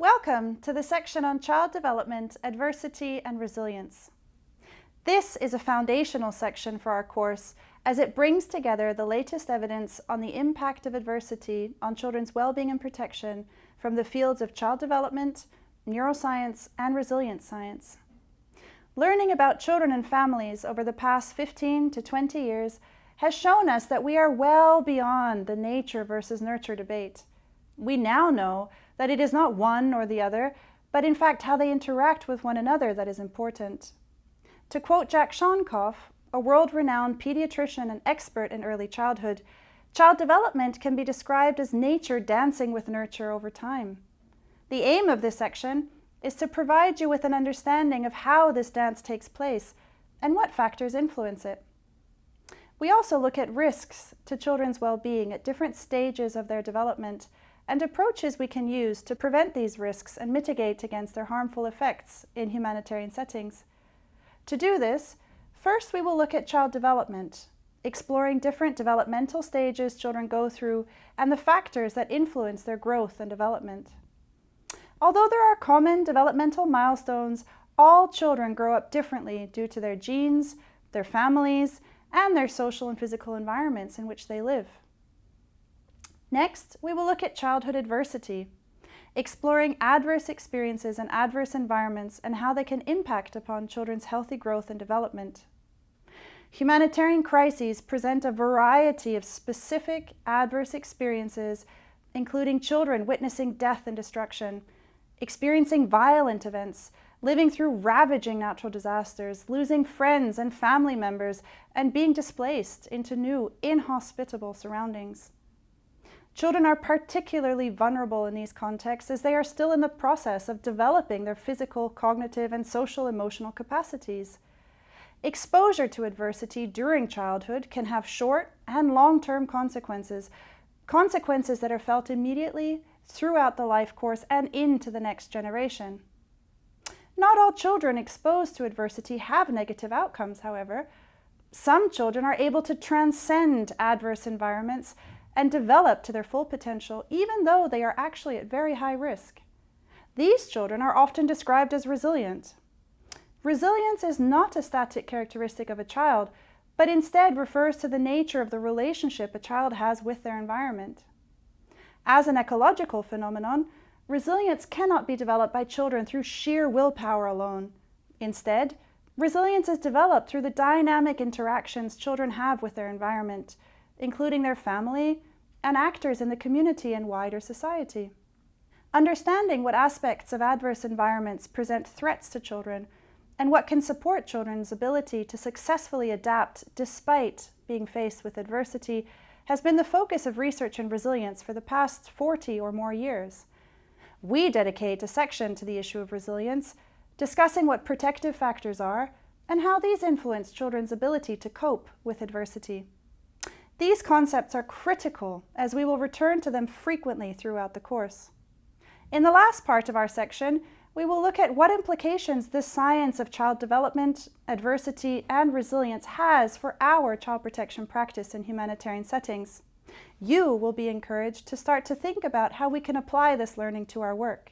Welcome to the section on child development, adversity, and resilience. This is a foundational section for our course as it brings together the latest evidence on the impact of adversity on children's well-being and protection from the fields of child development, neuroscience, and resilience science. Learning about children and families over the past 15 to 20 years has shown us that we are well beyond the nature versus nurture debate. We now know that it is not one or the other, but in fact how they interact with one another that is important. To quote Jack Shonkoff, a world-renowned pediatrician and expert in early childhood, child development can be described as nature dancing with nurture over time. The aim of this section is to provide you with an understanding of how this dance takes place and what factors influence it. We also look at risks to children's well-being at different stages of their development and approaches we can use to prevent these risks and mitigate against their harmful effects in humanitarian settings. To do this, first we will look at child development, exploring different developmental stages children go through and the factors that influence their growth and development. Although there are common developmental milestones, all children grow up differently due to their genes, their families, and their social and physical environments in which they live. Next, we will look at childhood adversity, exploring adverse experiences and adverse environments and how they can impact upon children's healthy growth and development. Humanitarian crises present a variety of specific adverse experiences, including children witnessing death and destruction, experiencing violent events, living through ravaging natural disasters, losing friends and family members, and being displaced into new, inhospitable surroundings. Children are particularly vulnerable in these contexts as they are still in the process of developing their physical, cognitive, and social emotional capacities. Exposure to adversity during childhood can have short and long-term consequences that are felt immediately, throughout the life course, and into the next generation. Not all children exposed to adversity have negative outcomes, however. Some children are able to transcend adverse environments and develop to their full potential, even though they are actually at very high risk. These children are often described as resilient. Resilience is not a static characteristic of a child, but instead refers to the nature of the relationship a child has with their environment. As an ecological phenomenon, resilience cannot be developed by children through sheer willpower alone. Instead, resilience is developed through the dynamic interactions children have with their environment, including their family and actors in the community and wider society. Understanding what aspects of adverse environments present threats to children and what can support children's ability to successfully adapt despite being faced with adversity has been the focus of research in resilience for the past 40 or more years. We dedicate a section to the issue of resilience, discussing what protective factors are and how these influence children's ability to cope with adversity. These concepts are critical as we will return to them frequently throughout the course. In the last part of our section, we will look at what implications this science of child development, adversity, and resilience has for our child protection practice in humanitarian settings. You will be encouraged to start to think about how we can apply this learning to our work.